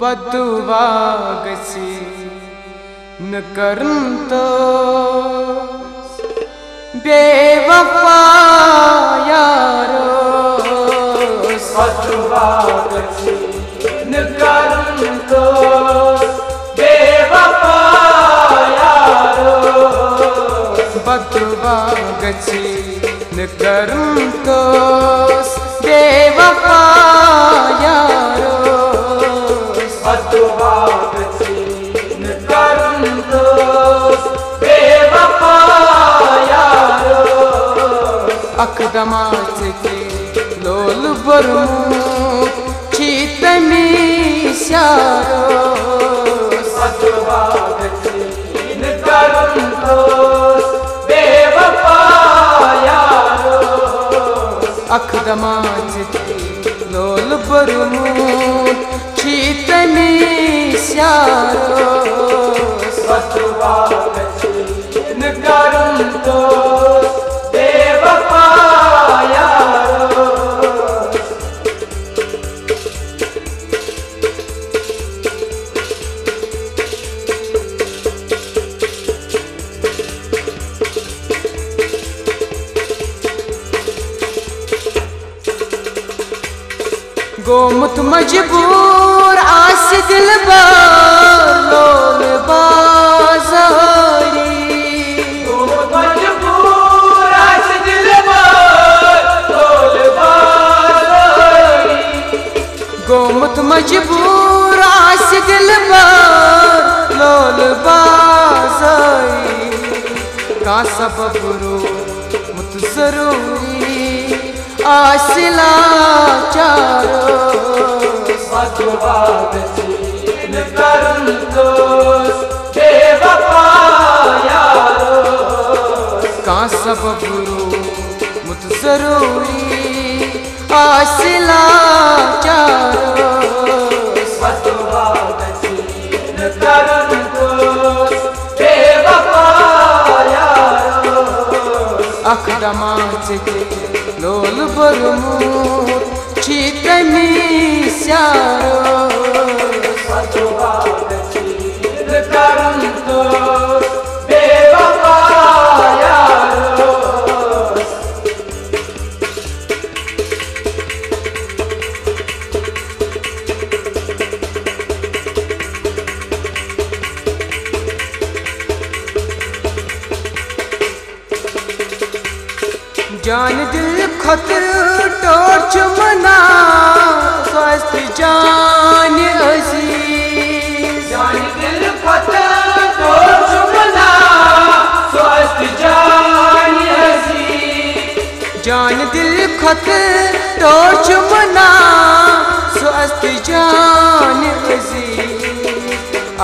बदुआ गसी न करन तो बेवफा यारो। बदुआ गसी न करन तो बेवफा यारो। बदुआ गसी न करन तो बेवफा यारो। बदुआ गसी न करन तो बेवफा यारो। अकदमा के लोल बरमू चीतमी स्यारो। बदुआ गसी न करन तो बेवफा यारो। अकदमा के लोल बरमू चीतमी स्यारो। बदुआ गसी न करन तो बेवफा यारो। गोमुत मजबूर आस दिल लोल बाजारी। गोमुत मजबूर आस दिल लोल बाजारी। गोमुत मजबूर आस दिल लोल बाजारी। का सबब रो मुत जरूरी आसिला चारो। बदुआ गसी न करन तो बेवफा यारो। का सबब रो मुत जरूरी आसिला चारो। बदुआ गसी न करन तो बेवफा यारो। अकदमा के लोल बरमू चीतमी स्यारो। बदुआ गसी न करन तो बेवफा यारो। जान दिल खतर टोर्च मना स्वस्थ जान अजीज। जान दिल खतर टोर्च मना स्वस्थ जान अजीज। जान दिल खतर टोर्च मना स्वस्थ जान अजीज।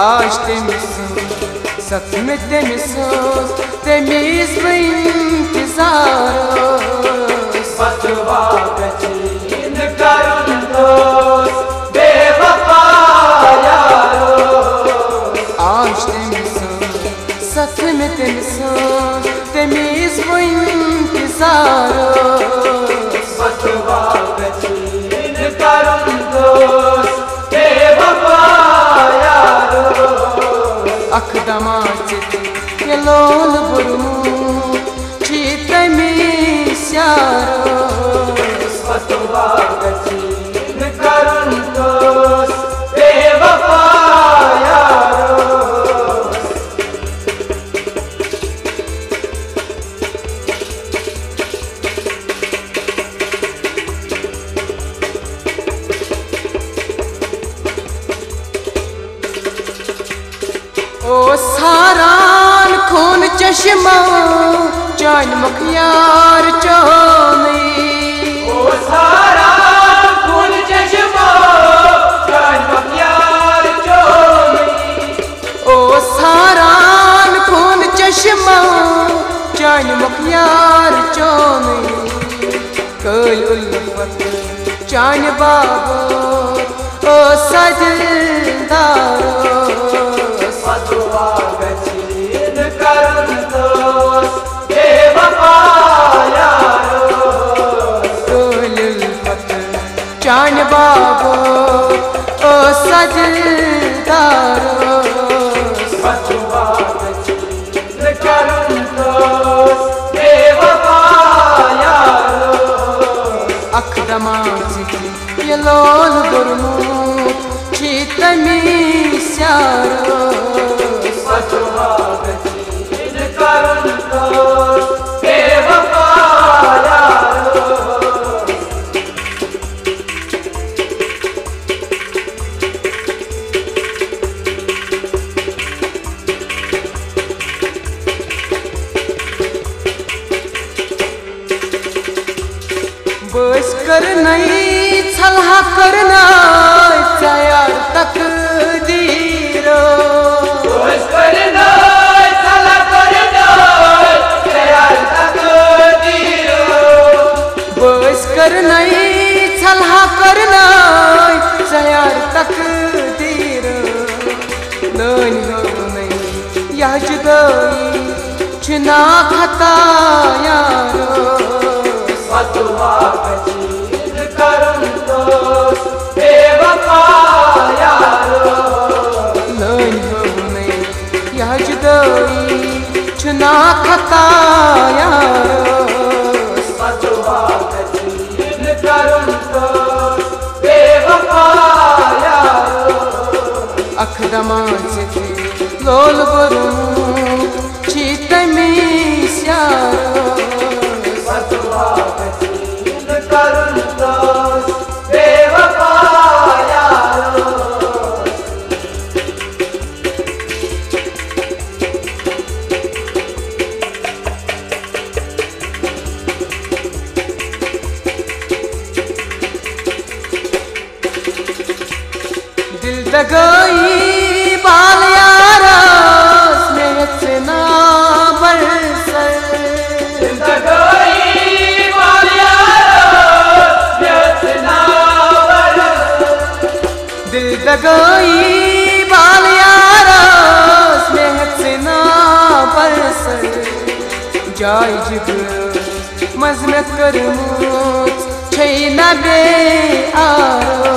आज तमिस सच में तमिस तमिस इंतजारो। बदुआ गसी न करन तो बेवफा यारो। आज तमिस सच में तमिस तमिस इंतजारो। बदुआ गसी न करन तो बेवफा यारो। अकदमा के लोल बरमू चीतमी स्यारो। बदुआ गसी न करन तो बेवफा यारो। ओ सारान खून चश्मा चान मुखियार चोनी। ओ सारा खून चश्मा चान मुखियार चोनी। ओ सारान खून चश्मा चान मुखियार चोनी। कल उल्फत चान बाबो ओ सदिलदारो। बदुआ गसी न करन तो बेवफा यारो। जवाब ओ सजदारो बदुआ करम तो बेवफा यारो अखदमाच ये लोल दुर्मू चीतमी स्यारो बदुआ करम तो बेवफा यारो बस कर नहीं छलहा करना यार तकदीरो बस करना चला करना यार तकदीरो बस कर नहीं छलहा करना यार तकदीरो नहीं हो नहीं यह जुदाई चुना खता यारो बदुआ करम तो बेवफा यारो नहीं हो नहीं यह जुदाई चुना खता यारो बदुआ करम तो बेवफा यारो अखदमाच लोल बरू चीतमी स्यारो बदुआ करम तो बेवफा यारो दिल दगाई बाल यारा स्नेह से ना बरसर जिंदगाई बाल यारो बेतना दिल दगाई बाल यारा स्नेह से ना बरसर जाय जिब मज़्म करमूच छैना बे आरो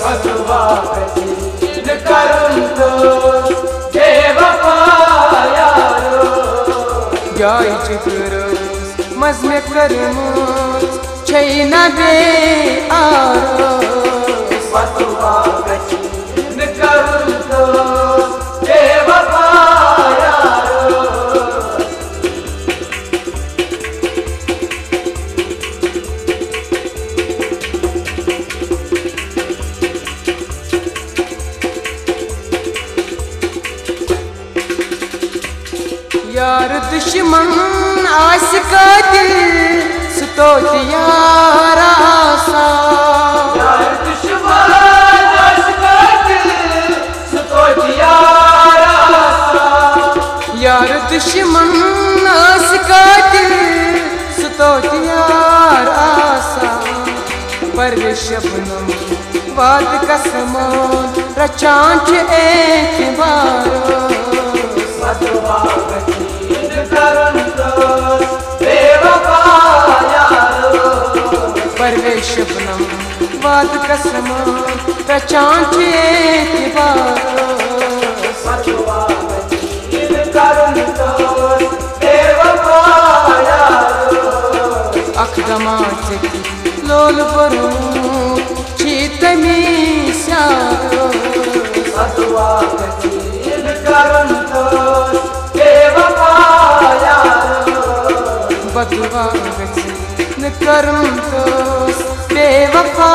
बदुआ करम तो बेवफा यारो जाय जिगर मज़्म करमूच छैना बे आरो बदुआ करम तो बेवफा यारो यार दुश्मन आशिका दिल सुतोत यारा सा यार दुश्मन आशिका दिल सुतोत यारा यार दुश्मन आशिका दिल सुतोत यारा सा पर शबनम वाद कसमान रचांच एतबारो बदुआ करम तो बेवफा यारो परवे शबनम वाद कसमान रचांच एतबारो बदुआ करम तो बेवफा यारो अखदमाच लोल बरू चीतमी स्यारो बदुआ करम तो बेवफा यारो बदुआ करम तो बेवफा